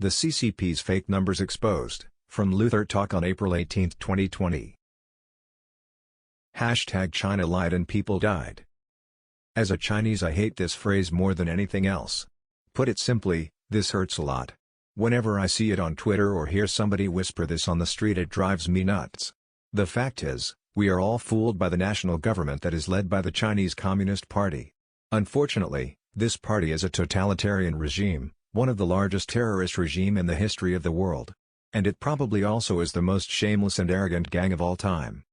The CCP's fake numbers exposed, from Luther Talk on April 18, 2020. #China lied and people died. As a Chinese, I hate this phrase more than anything else. Put it simply, this hurts a lot. Whenever I see it on Twitter or hear somebody whisper this on the street, it drives me nuts. The fact is, we are all fooled by the national government that is led by the Chinese Communist Party. Unfortunately, this party is a totalitarian regime, one of the largest terrorist regime in the history of the world. And it probably also is the most shameless and arrogant gang of all time.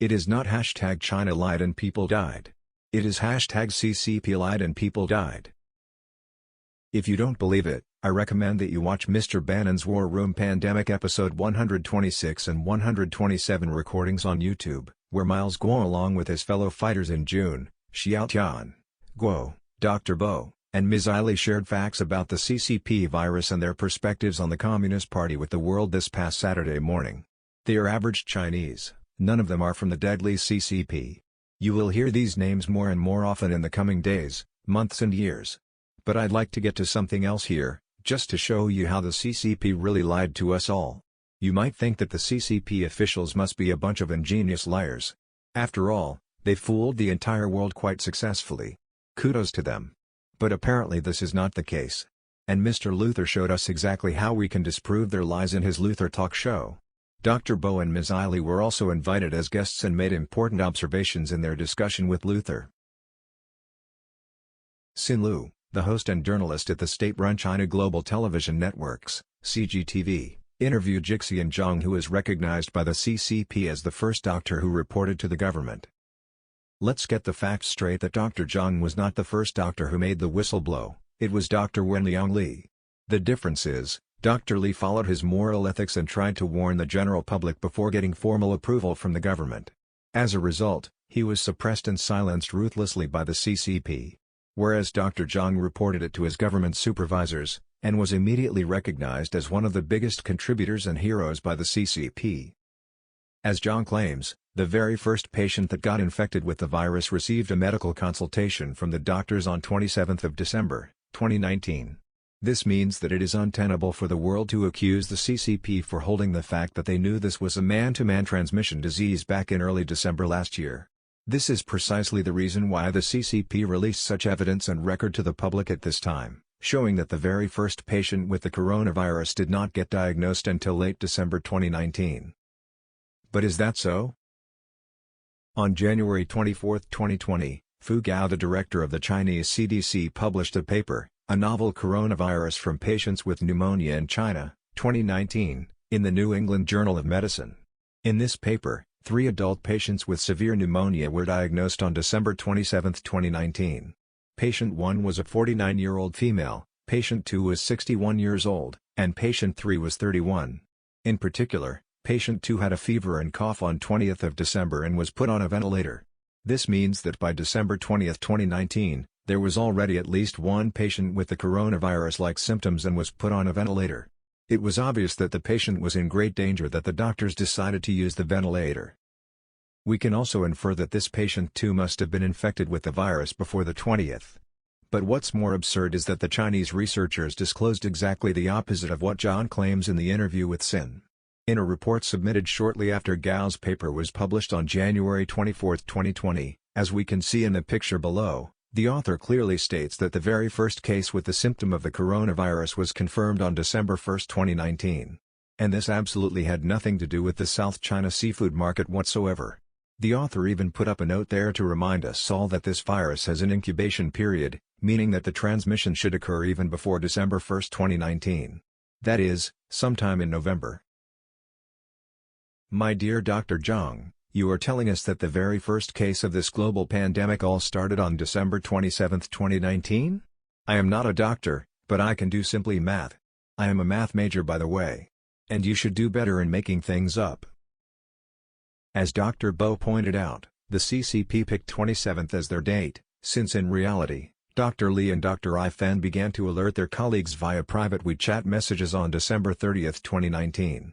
It is not #China lied and people died. It is #CCP lied and people died. If you don't believe it, I recommend that you watch Mr. Bannon's War Room Pandemic episode 126 and 127 recordings on YouTube, where Miles Guo along with his fellow fighters in June, Xiao Tian, Guo, Dr. Bo, and Ms. Eiley shared facts about the CCP virus and their perspectives on the Communist Party with the world this past Saturday morning. They are average Chinese, none of them are from the deadly CCP. You will hear these names more and more often in the coming days, months and years. But I'd like to get to something else here, just to show you how the CCP really lied to us all. You might think that the CCP officials must be a bunch of ingenious liars. After all, they fooled the entire world quite successfully. Kudos to them. But apparently this is not the case. And Mr. Luther showed us exactly how we can disprove their lies in his Luther Talk show. Dr. Bo and Ms. Eiley were also invited as guests and made important observations in their discussion with Luther. Xin Lu, the host and journalist at the state-run China Global Television Networks, CGTV, interviewed Jixian Zhang, who is recognized by the CCP as the first doctor who reported to the government. Let's get the facts straight that Dr. Zhang was not the first doctor who made the whistle blow, it was Dr. Wenliang Li. The difference is, Dr. Li followed his moral ethics and tried to warn the general public before getting formal approval from the government. As a result, he was suppressed and silenced ruthlessly by the CCP. Whereas Dr. Zhang reported it to his government supervisors, and was immediately recognized as one of the biggest contributors and heroes by the CCP. As Zhang claims, the very first patient that got infected with the virus received a medical consultation from the doctors on 27 December, 2019. This means that it is untenable for the world to accuse the CCP for holding the fact that they knew this was a man-to-man transmission disease back in early December last year. This is precisely the reason why the CCP released such evidence and record to the public at this time, showing that the very first patient with the coronavirus did not get diagnosed until late December 2019. But is that so? On January 24, 2020, Fu Gao, the director of the Chinese CDC, published a paper, A Novel Coronavirus from Patients with Pneumonia in China, 2019, in the New England Journal of Medicine. In this paper, 3 adult patients with severe pneumonia were diagnosed on December 27, 2019. Patient 1 was a 49-year-old female, patient 2 was 61 years old, and patient 3 was 31. In particular, patient 2 had a fever and cough on 20th December and was put on a ventilator. This means that by December 20, 2019, there was already at least one patient with the coronavirus-like symptoms and was put on a ventilator. It was obvious that the patient was in great danger that the doctors decided to use the ventilator. We can also infer that this patient too must have been infected with the virus before the 20th. But what's more absurd is that the Chinese researchers disclosed exactly the opposite of what Zhang claims in the interview with Xin. In a report submitted shortly after Gao's paper was published on January 24, 2020, as we can see in the picture below, the author clearly states that the very first case with the symptom of the coronavirus was confirmed on December 1, 2019. And this absolutely had nothing to do with the South China seafood market whatsoever. The author even put up a note there to remind us all that this virus has an incubation period, meaning that the transmission should occur even before December 1, 2019. That is, sometime in November. My dear Dr. Zhang, you are telling us that the very first case of this global pandemic all started on December 27, 2019? I am not a doctor, but I can do simply math. I am a math major, by the way. And you should do better in making things up. As Dr. Bo pointed out, the CCP picked 27th as their date, since in reality, Dr. Li and Dr. I Fan began to alert their colleagues via private WeChat messages on December 30, 2019.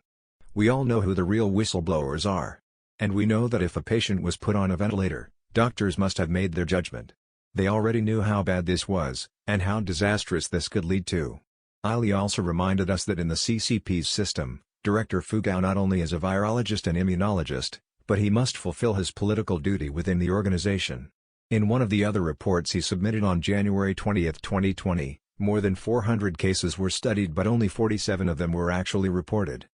We all know who the real whistleblowers are. And we know that if a patient was put on a ventilator, doctors must have made their judgment. They already knew how bad this was, and how disastrous this could lead to. Ali also reminded us that in the CCP's system, Director Fu Gao not only is a virologist and immunologist, but he must fulfill his political duty within the organization. In one of the other reports he submitted on January 20, 2020, more than 400 cases were studied but only 47 of them were actually reported.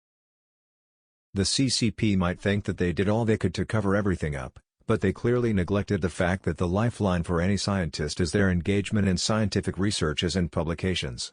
The CCP might think that they did all they could to cover everything up, but they clearly neglected the fact that the lifeline for any scientist is their engagement in scientific researches and publications.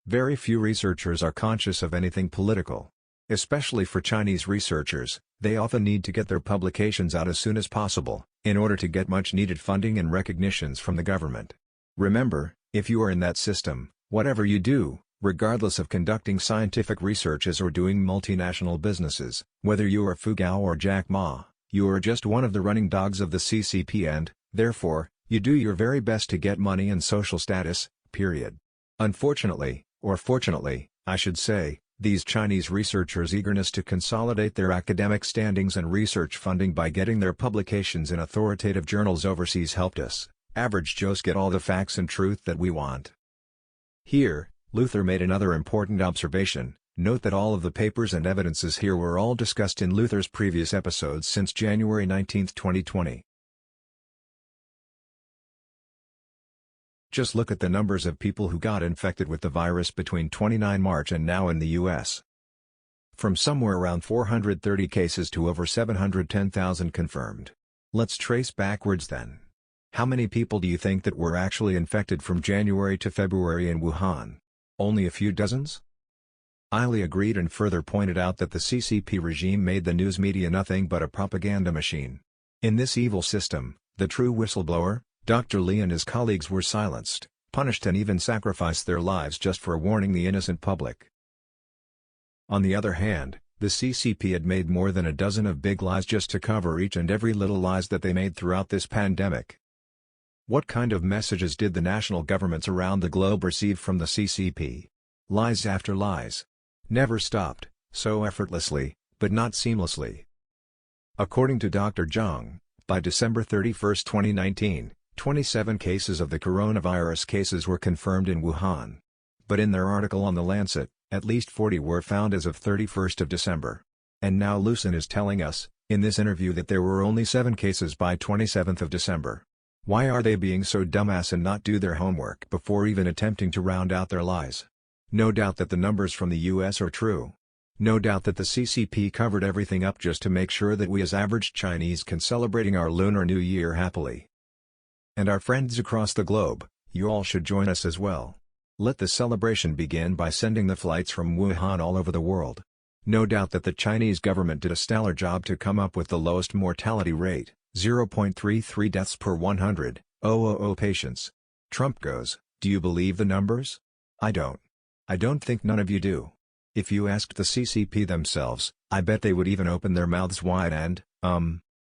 Very few researchers are conscious of anything political. Especially for Chinese researchers, they often need to get their publications out as soon as possible, in order to get much-needed funding and recognitions from the government. Remember, if you are in that system, whatever you do, regardless of conducting scientific researches or doing multinational businesses, whether you are Fu Gao or Jack Ma, you are just one of the running dogs of the CCP and, therefore, you do your very best to get money and social status, period. Unfortunately, or fortunately, I should say, these Chinese researchers' eagerness to consolidate their academic standings and research funding by getting their publications in authoritative journals overseas helped us, average Joes, get all the facts and truth that we want. Here, Luther made another important observation. Note that all of the papers and evidences here were all discussed in Luther's previous episodes since January 19, 2020. Just look at the numbers of people who got infected with the virus between 29 March and now in the US. From somewhere around 430 cases to over 710,000 confirmed. Let's trace backwards then. How many people do you think that were actually infected from January to February in Wuhan? Only a few dozens? Ali agreed and further pointed out that the CCP regime made the news media nothing but a propaganda machine. In this evil system, the true whistleblower, Dr. Li and his colleagues were silenced, punished and even sacrificed their lives just for warning the innocent public. On the other hand, the CCP had made more than a dozen of big lies just to cover each and every little lies that they made throughout this pandemic. What kind of messages did the national governments around the globe receive from the CCP? Lies after lies. Never stopped, so effortlessly, but not seamlessly. According to Dr. Zhang, by December 31, 2019, 27 cases of the coronavirus cases were confirmed in Wuhan. But in their article on The Lancet, at least 40 were found as of 31st of December. And now Lucen is telling us, in this interview, that there were only 7 cases by 27th of December. Why are they being so dumbass and not do their homework before even attempting to round out their lies? No doubt that the numbers from the US are true. No doubt that the CCP covered everything up just to make sure that we as average Chinese can celebrating our Lunar New Year happily. And our friends across the globe, you all should join us as well. Let the celebration begin by sending the flights from Wuhan all over the world. No doubt that the Chinese government did a stellar job to come up with the lowest mortality rate, 0.33 deaths per 100,000 patients. Trump goes, do you believe the numbers? I don't. I don't think none of you do. If you asked the CCP themselves, I bet they would even open their mouths wide and,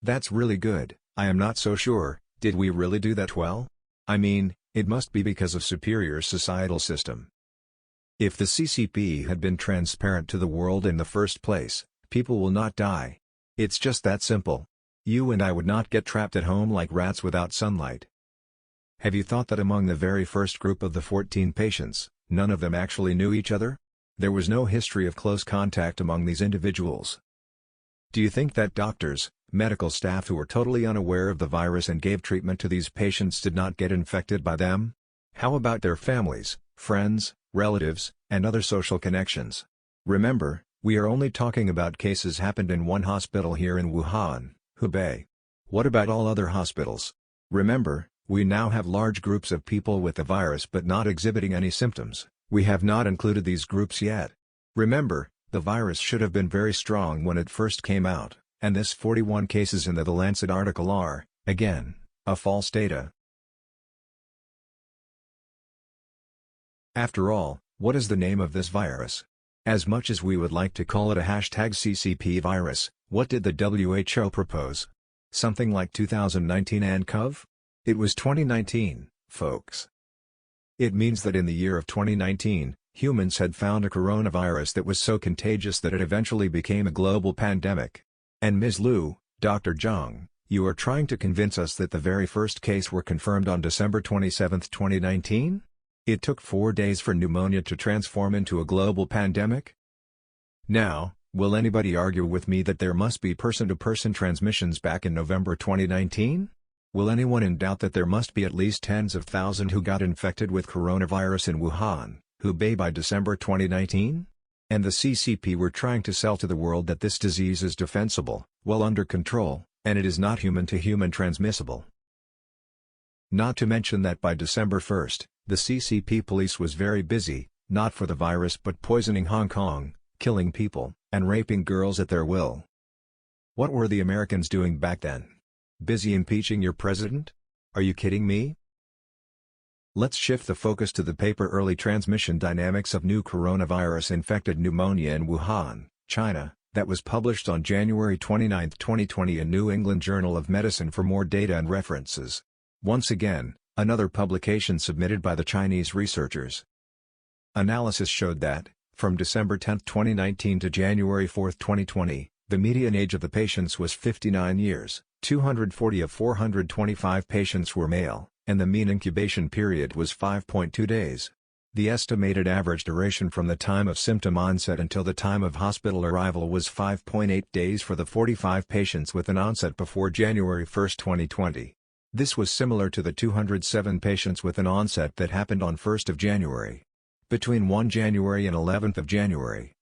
that's really good. I am not so sure, did we really do that well? I mean, it must be because of superior societal system. If the CCP had been transparent to the world in the first place, people will not die. It's just that simple. You and I would not get trapped at home like rats without sunlight. Have you thought that among the very first group of the 14 patients, none of them actually knew each other? There was no history of close contact among these individuals. Do you think that doctors, medical staff who were totally unaware of the virus and gave treatment to these patients did not get infected by them? How about their families, friends, relatives, and other social connections? Remember, we are only talking about cases happened in one hospital here in Wuhan, Hubei. What about all other hospitals? Remember, we now have large groups of people with the virus but not exhibiting any symptoms. We have not included these groups yet. Remember, the virus should have been very strong when it first came out, and this 41 cases in the Lancet article are, again, a false data. After all, what is the name of this virus? As much as we would like to call it a #CCP virus, what did the WHO propose? Something like 2019 ANCOV? It was 2019, folks. It means that in the year of 2019, humans had found a coronavirus that was so contagious that it eventually became a global pandemic. And Ms. Liu, Dr. Zhang, you are trying to convince us that the very first case were confirmed on December 27, 2019? It took 4 days for pneumonia to transform into a global pandemic? Now, will anybody argue with me that there must be person-to-person transmissions back in November 2019? Will anyone in doubt that there must be at least tens of thousands who got infected with coronavirus in Wuhan, Hubei by December 2019? And the CCP were trying to sell to the world that this disease is defensible, well under control, and it is not human-to-human transmissible. Not to mention that by December 1st, the CCP police was very busy, not for the virus but poisoning Hong Kong, killing people, and raping girls at their will. What were the Americans doing back then? Busy impeaching your president? Are you kidding me? Let's shift the focus to the paper Early Transmission Dynamics of New Coronavirus-Infected Pneumonia in Wuhan, China, that was published on January 29, 2020 in New England Journal of Medicine for more data and references. Once again, another publication submitted by the Chinese researchers. Analysis showed that, from December 10, 2019 to January 4, 2020, the median age of the patients was 59 years, 240 of 425 patients were male, and the mean incubation period was 5.2 days. The estimated average duration from the time of symptom onset until the time of hospital arrival was 5.8 days for the 45 patients with an onset before January 1, 2020. This was similar to the 207 patients with an onset that happened on 1 January. Between 1 January and 11 January.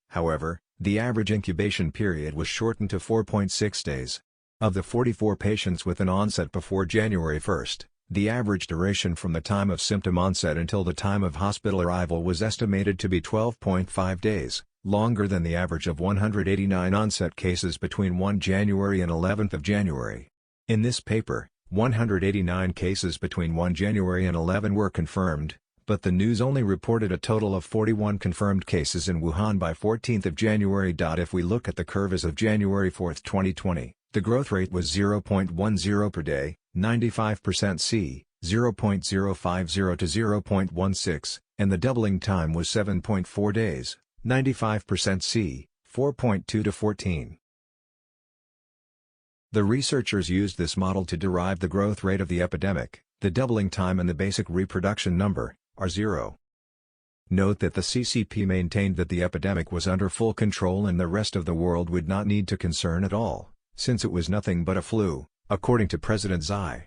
However, the average incubation period was shortened to 4.6 days. Of the 44 patients with an onset before January 1, the average duration from the time of symptom onset until the time of hospital arrival was estimated to be 12.5 days, longer than the average of 189 onset cases between 1 January and 11 January. In this paper, 189 cases between 1 January and 11 were confirmed, but the news only reported a total of 41 confirmed cases in Wuhan by 14 January. If we look at the curve as of January 4, 2020, the growth rate was 0.10 per day, 95% C, 0.050 to 0.16, and the doubling time was 7.4 days, 95% C, 4.2 to 14. The researchers used this model to derive the growth rate of the epidemic. The doubling time and the basic reproduction number are 0. Note that the CCP maintained that the epidemic was under full control and the rest of the world would not need to concern at all, since it was nothing but a flu, according to President Xi.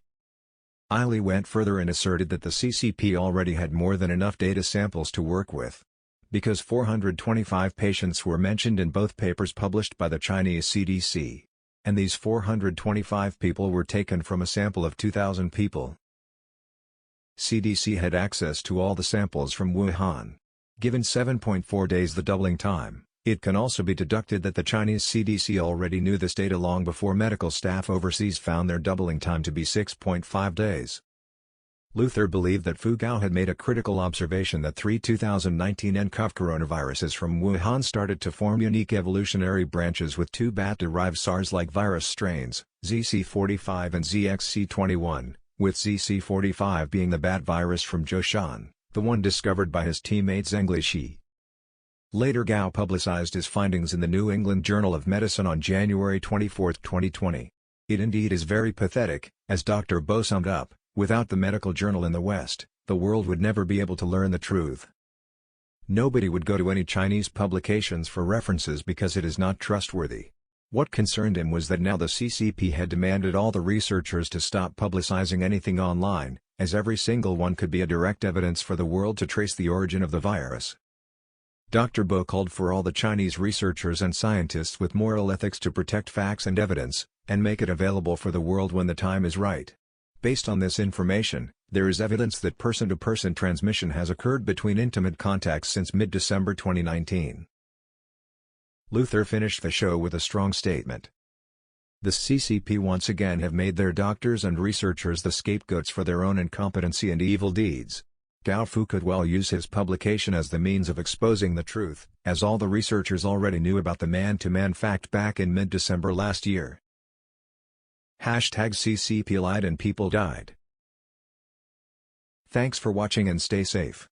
Li went further and asserted that the CCP already had more than enough data samples to work with. Because 425 patients were mentioned in both papers published by the Chinese CDC. And these 425 people were taken from a sample of 2,000 people. CDC had access to all the samples from Wuhan. Given 7.4 days the doubling time, it can also be deducted that the Chinese CDC already knew this data long before medical staff overseas found their doubling time to be 6.5 days. Luther believed that Fu Gao had made a critical observation that 2019 nCoV coronaviruses from Wuhan started to form unique evolutionary branches with two bat-derived SARS-like virus strains, ZC45 and ZXC21, with ZC45 being the bat virus from Zhoushan, the one discovered by his teammate Zheng Lixi. Later Gao publicized his findings in the New England Journal of Medicine on January 24, 2020. It indeed is very pathetic, as Dr. Bo summed up. Without the medical journal in the West, the world would never be able to learn the truth. Nobody would go to any Chinese publications for references because it is not trustworthy. What concerned him was that now the CCP had demanded all the researchers to stop publicizing anything online, as every single one could be a direct evidence for the world to trace the origin of the virus. Dr. Bo called for all the Chinese researchers and scientists with moral ethics to protect facts and evidence, and make it available for the world when the time is right. Based on this information, there is evidence that person-to-person transmission has occurred between intimate contacts since mid-December 2019. Luther finished the show with a strong statement. The CCP once again have made their doctors and researchers the scapegoats for their own incompetency and evil deeds. Gao Fu could well use his publication as the means of exposing the truth, as all the researchers already knew about the man-to-man fact back in mid-December last year. #CCP lied and people died. Thanks for watching and stay safe.